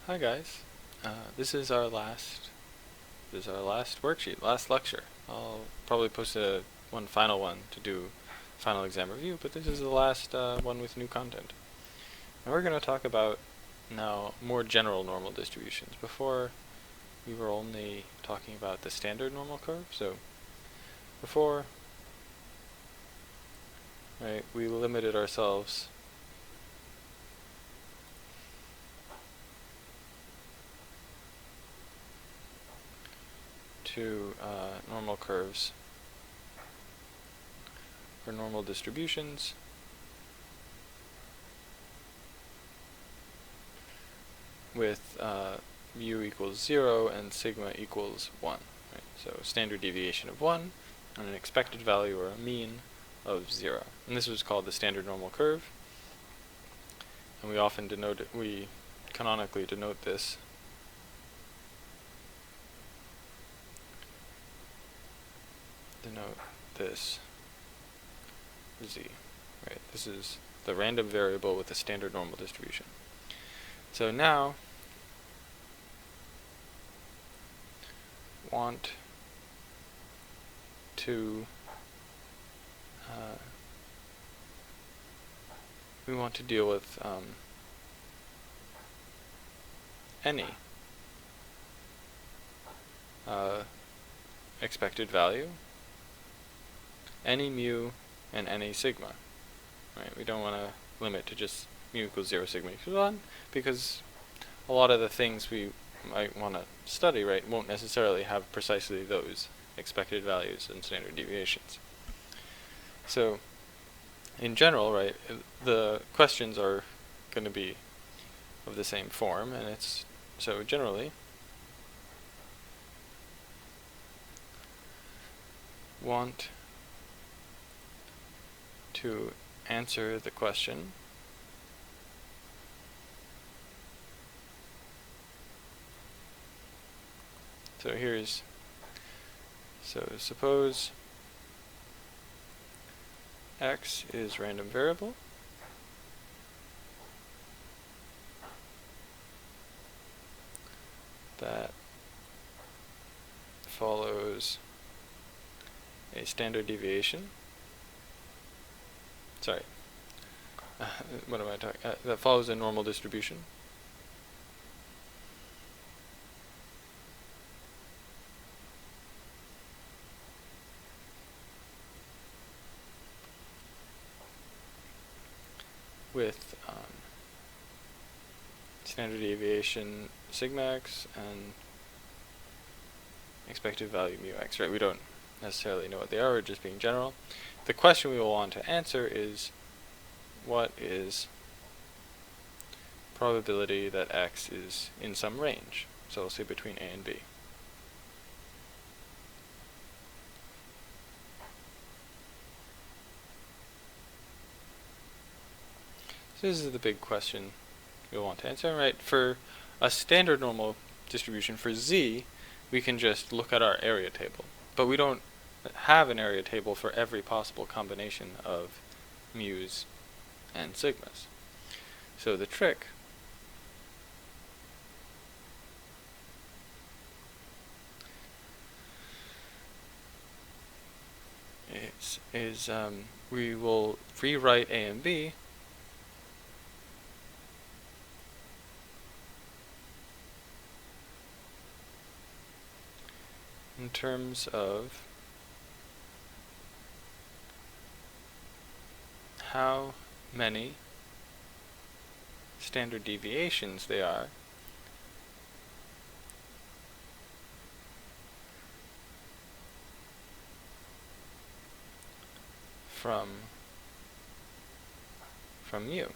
Hi guys. This is our last worksheet, last lecture. I'll probably post one final one to do final exam review, but this is the last one with new content. And we're going to talk about now more general normal distributions. Before, we were only talking about the standard normal curve. So before, right, we limited ourselves to normal curves or normal distributions with mu equals 0 and sigma equals 1. Right? So standard deviation of 1 and an expected value or a mean of 0. And this was called the standard normal curve. And we often we canonically denote this z. Right? This is the random variable with a standard normal distribution. So now want to we want to deal with any expected value, any mu, and any sigma. Right? We don't want to limit to just mu equals 0, sigma equals 1, because a lot of the things we might want to study, right, won't necessarily have precisely those expected values and standard deviations. So, in general, right, the questions are going to be of the same form, and it's so generally want to answer the question so suppose x is random variable that follows a standard deviation. Sorry, what am I talking? That follows a normal distribution. With standard deviation sigma x and expected value mu x, right? We don't necessarily know what they are, we're just being general. The question we will want to answer is, what is probability that x is in some range? So we'll say between a and b. So this is the big question we'll want to answer, right? For a standard normal distribution for z, we can just look at our area table. But we don't have an area table for every possible combination of mu's and sigmas. So the trick is we will rewrite a and b in terms of how many standard deviations they are from mu.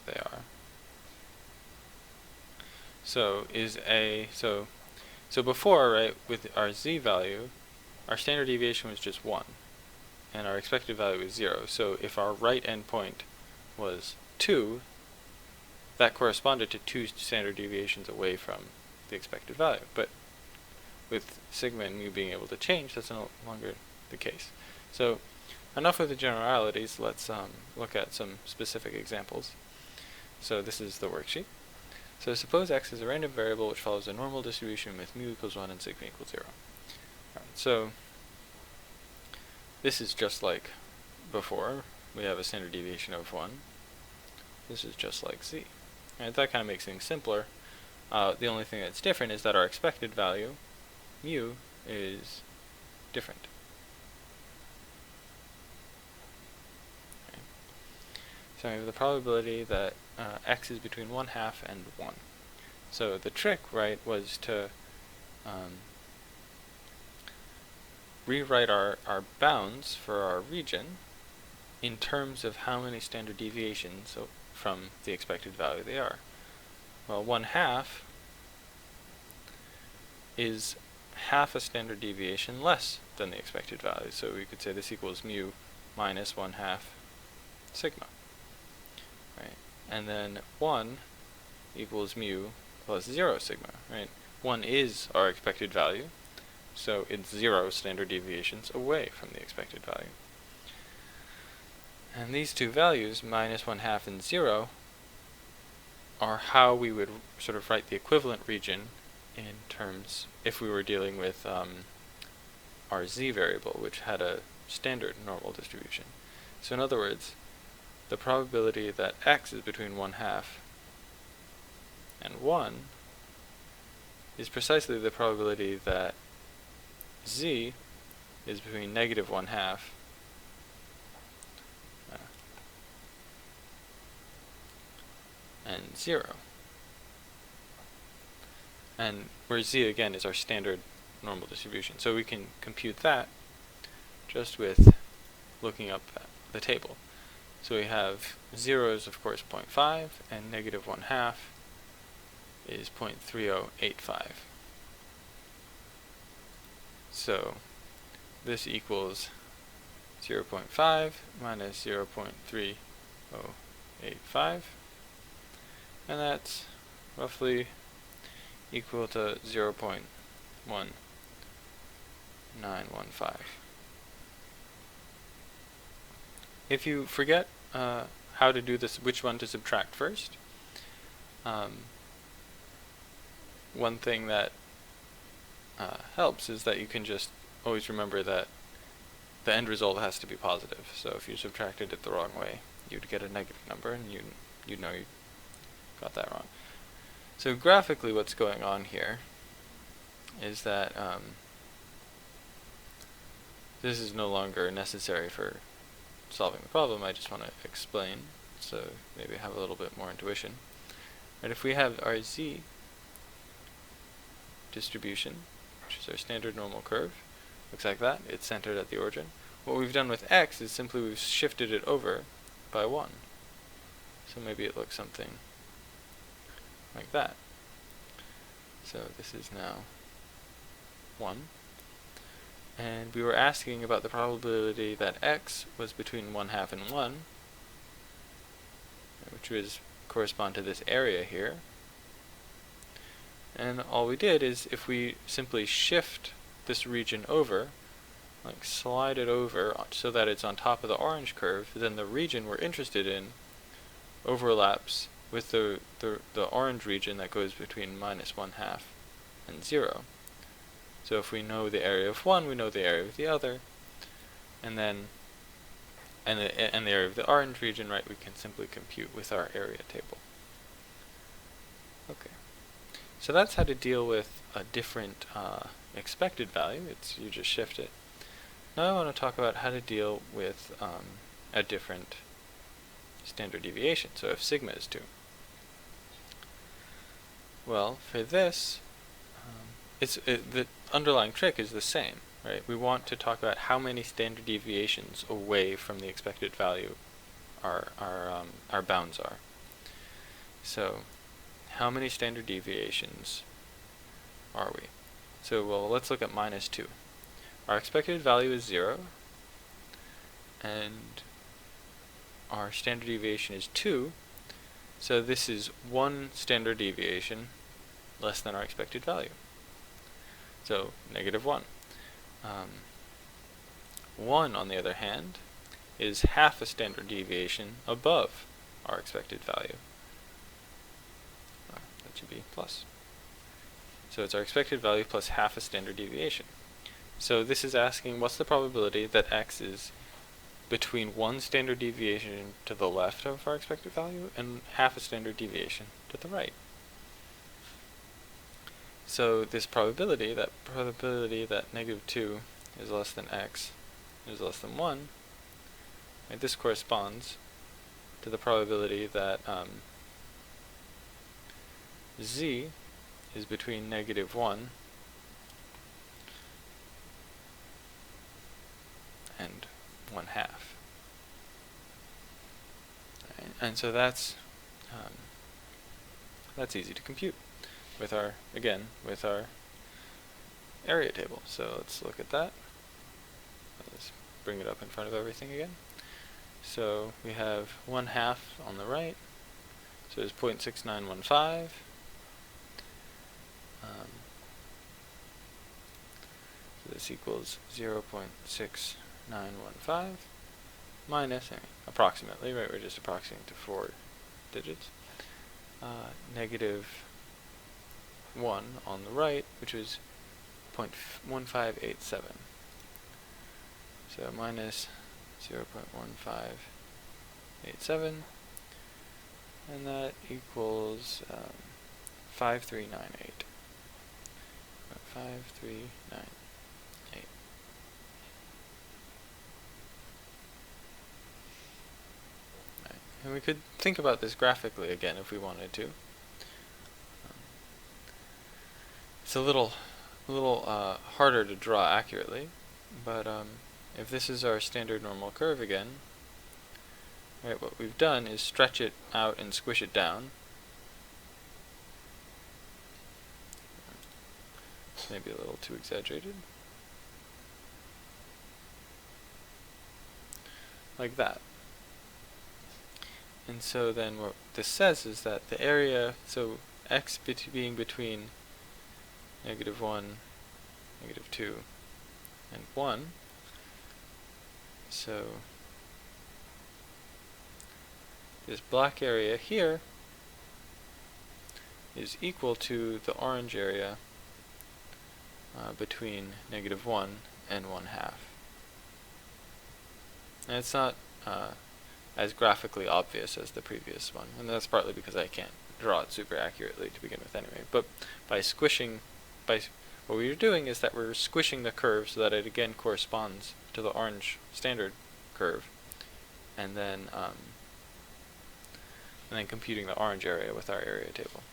They are. So so before, right, with our z value, our standard deviation was just 1, and our expected value is 0. So if our right endpoint was 2, that corresponded to 2 standard deviations away from the expected value. But with sigma and mu being able to change, that's no longer the case. So enough with the generalities, let's look at some specific examples. So this is the worksheet. So suppose x is a random variable which follows a normal distribution with mu equals 1 and sigma equals 0. Alright, so this is just like before. We have a standard deviation of 1. This is just like z. And that kind of makes things simpler. The only thing that's different is that our expected value, mu, is different. Okay. So we have the probability that x is between 1/2 and 1. So the trick, right, was to rewrite our bounds for our region in terms of how many standard deviations from the expected value they are. Well, 1/2 is half a standard deviation less than the expected value. So we could say this equals mu minus 1/2 sigma. Right? And then 1 equals mu plus 0 sigma. Right? 1 is our expected value, so it's 0 standard deviations away from the expected value. And these two values, minus 1/2 and 0, are how we would sort of write the equivalent region in terms, if we were dealing with our z variable, which had a standard normal distribution. So in other words, the probability that x is between 1/2 and 1 is precisely the probability that z is between negative 1/2 and 0. And where z again is our standard normal distribution. So we can compute that just with looking up at the table. So we have 0 is of course 0.5 and negative 1/2 is 0.3085. So this equals 0.5 minus 0.3085, and that's roughly equal to 0.1915. If you forget how to do this, which one to subtract first, one thing that helps is that you can just always remember that the end result has to be positive. So if you subtracted it the wrong way, you'd get a negative number, and you'd know you got that wrong. So graphically, what's going on here is that this is no longer necessary for solving the problem. I just want to explain, so maybe have a little bit more intuition. And if we have our z distribution, which is our standard normal curve, looks like that. It's centered at the origin. What we've done with x is simply we've shifted it over by 1. So maybe it looks something like that. So this is now 1. And we were asking about the probability that x was between 1/2 and 1, which would correspond to this area here. And all we did is, if we simply shift this region over, like slide it over so that it's on top of the orange curve, then the region we're interested in overlaps with the orange region that goes between minus 1/2 and 0. So if we know the area of one, we know the area of the other, and then the area of the orange region, right, we can simply compute with our area table. Okay. So that's how to deal with a different expected value. You just shift it. Now I want to talk about how to deal with a different standard deviation. So if sigma is 2. Well, for this, the underlying trick is the same, right? We want to talk about how many standard deviations away from the expected value our bounds are. So how many standard deviations are we? So, well, let's look at minus 2. Our expected value is 0, and our standard deviation is 2, so this is 1 standard deviation less than our expected value. So, negative 1. 1, on the other hand, is half a standard deviation above our expected value. That should be plus. So it's our expected value plus half a standard deviation. So this is asking what's the probability that x is between one standard deviation to the left of our expected value and half a standard deviation to the right. So this probability that -2 is less than x is less than 1, right, this corresponds to the probability that z is between -1 and 1/2. Right? And so that's easy to compute with our area table. So let's look at that. Let's bring it up in front of everything again. So we have 1/2 on the right, so it's 0.6915. So this equals 0.6915 minus, approximately, right, we're just approximating to 4 digits, -1 on the right, which is 0.1587. So minus 0.1587, and that equals 5398. 5398. Right. And we could think about this graphically again if we wanted to. It's a little harder to draw accurately, but if this is our standard normal curve again, right, what we've done is stretch it out and squish it down. Maybe a little too exaggerated. Like that. And so then what this says is that the area, so x being between -1, -2, and 1, so this black area here is equal to the orange area between -1 and 1/2. And it's not as graphically obvious as the previous one, and that's partly because I can't draw it super accurately to begin with anyway. But by what we're doing is that we're squishing the curve so that it again corresponds to the orange standard curve, and then computing the orange area with our area table.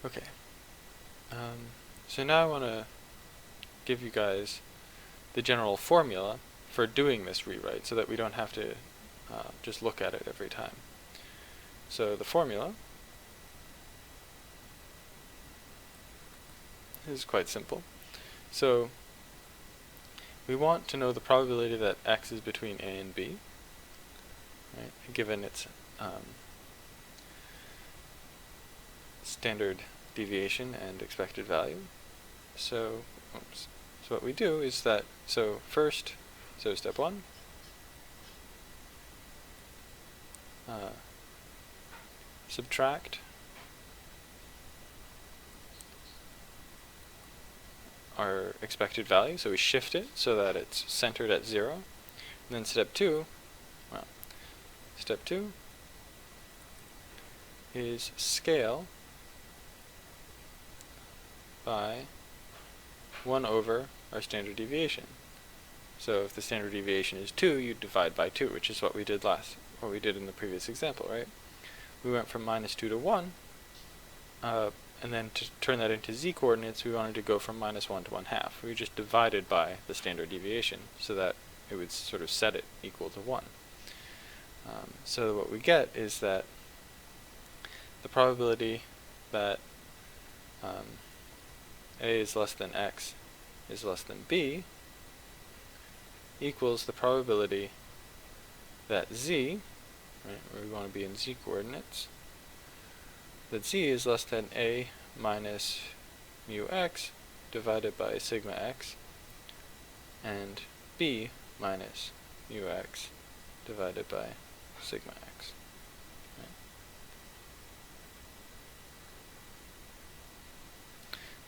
Okay. So now I want to give you guys the general formula for doing this rewrite so that we don't have to just look at it every time. So the formula is quite simple. So we want to know the probability that x is between a and b, right, given its standard deviation and expected value. So what we do is that, so step 1, subtract our expected value, so we shift it so that it's centered at 0. And then step 2 is scale by 1 over our standard deviation. So if the standard deviation is 2, you divide by 2, which is what we did in the previous example, right? We went from -2 to 1, and then to turn that into z coordinates, we wanted to go from -1 to 1/2. We just divided by the standard deviation so that it would sort of set it equal to 1. So what we get is that the probability that a is less than x is less than b equals the probability that z, right, where we want to be in z coordinates, that z is less than a minus mu x divided by sigma x, and b minus mu x divided by sigma x. Right?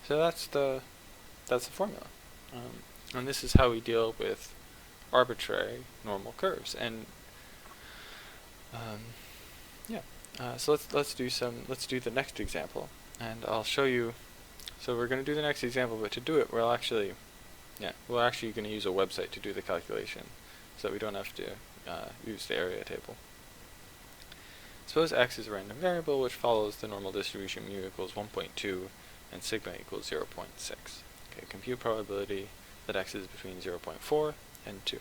So that's the formula, and this is how we deal with arbitrary normal curves. And yeah, so let's do the next example, and I'll show you. So we're going to do the next example, but to do it, we're actually going to use a website to do the calculation, so that we don't have to use the area table. Suppose x is a random variable which follows the normal distribution mu equals 1.2 and sigma equals 0.6. Okay, compute probability that x is between 0.4 and 2.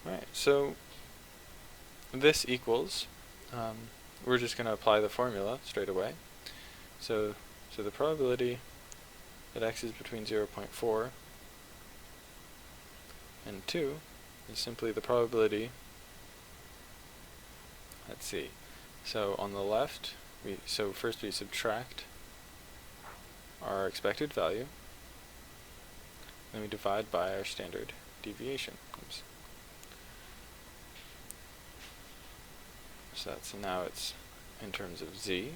Alright, so this equals, we're just going to apply the formula straight away. So the probability that x is between 0.4 and 2 is simply the probability. Let's see. So on the left, first we subtract our expected value, then we divide by our standard deviation. Oops. So now it's in terms of z.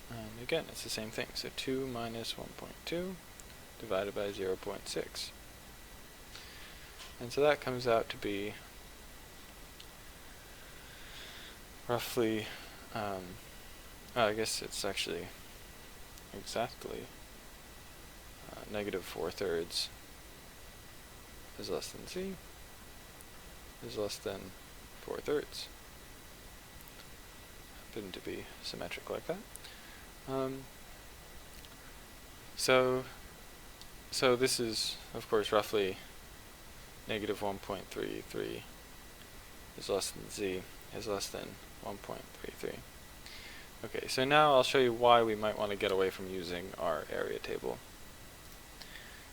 And again, it's the same thing. So 2 minus 1.2 divided by 0.6. And so that comes out to be roughly, I guess it's actually exactly negative 4/3 is less than z is less than 4/3. Happen to be symmetric like that. So this is, of course, roughly negative 1.33 is less than z is less than 1.33. Okay, so now I'll show you why we might want to get away from using our area table.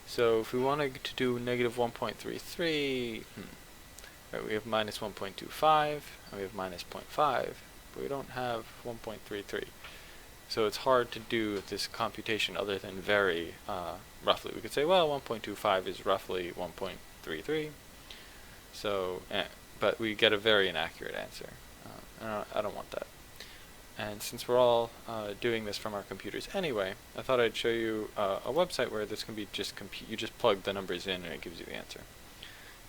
So if we wanted to do negative 1.33, right, we have minus 1.25, and we have minus 0.5, but we don't have 1.33. So it's hard to do this computation other than very roughly. We could say, well, 1.25 is roughly 1.33. So, but we get a very inaccurate answer. I don't want that. And since we're all doing this from our computers anyway, I thought I'd show you a website where this can be you just plug the numbers in and it gives you the answer.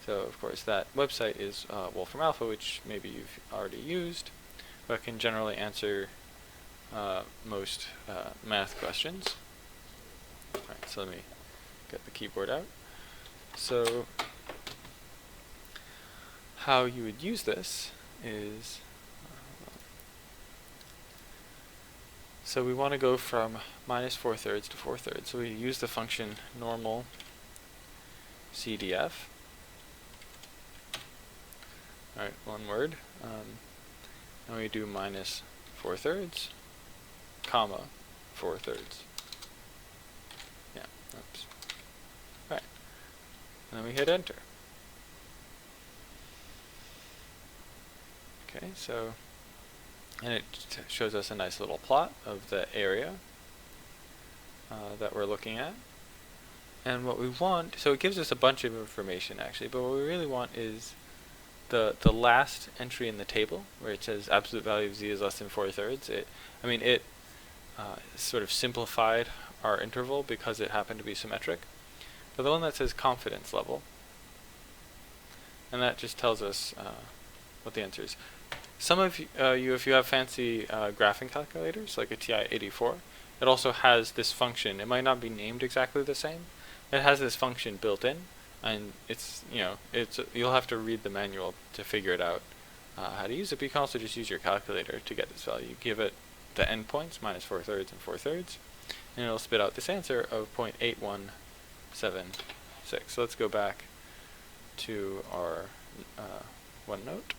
So of course that website is Wolfram Alpha, which maybe you've already used, but can generally answer most math questions. Alright, so let me get the keyboard out. So how you would use this is, so we want to go from minus 4/3 to 4/3. So we use the function normal CDF. Alright, one word. And we do minus 4/3, comma 4/3. Yeah, oops. Right. And then we hit enter. Okay, so, and it shows us a nice little plot of the area that we're looking at. And what we want, so it gives us a bunch of information actually, but what we really want is the last entry in the table where it says absolute value of z is less than 4/3. It sort of simplified our interval because it happened to be symmetric. But the one that says confidence level, and that just tells us what the answer is. Some of you, if you have fancy graphing calculators, like a TI-84, it also has this function. It might not be named exactly the same. It has this function built in, and you'll have to read the manual to figure it out how to use it. But you can also just use your calculator to get this value. You give it the endpoints, minus 4/3 and 4/3, and it'll spit out this answer of 0.8176. So let's go back to our OneNote.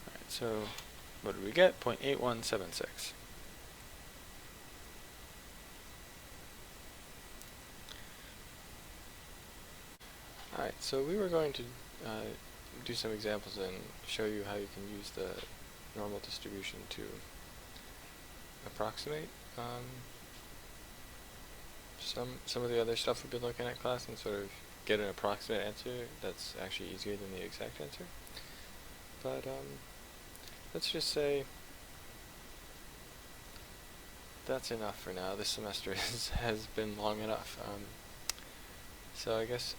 Alright, so what did we get? 0.8176. Alright, so we were going to do some examples and show you how you can use the normal distribution to approximate some of the other stuff we've been looking at class and sort of get an approximate answer that's actually easier than the exact answer. But let's just say that's enough for now. This semester has been long enough. So I guess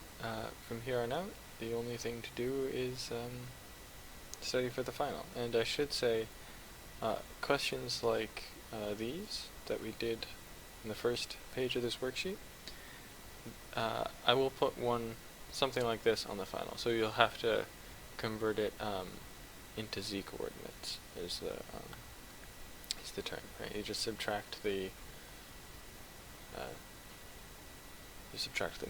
from here on out, the only thing to do is study for the final. And I should say, questions like these that we did in the first page of this worksheet, I will put something like this on the final. So you'll have to convert it into z coordinates. Is the term, right? You just subtract the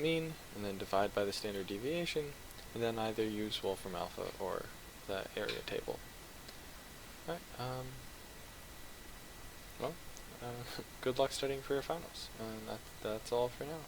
mean, and then divide by the standard deviation, and then either use Wolfram alpha or the area table. Right. Well, good luck studying for your finals. That's all for now.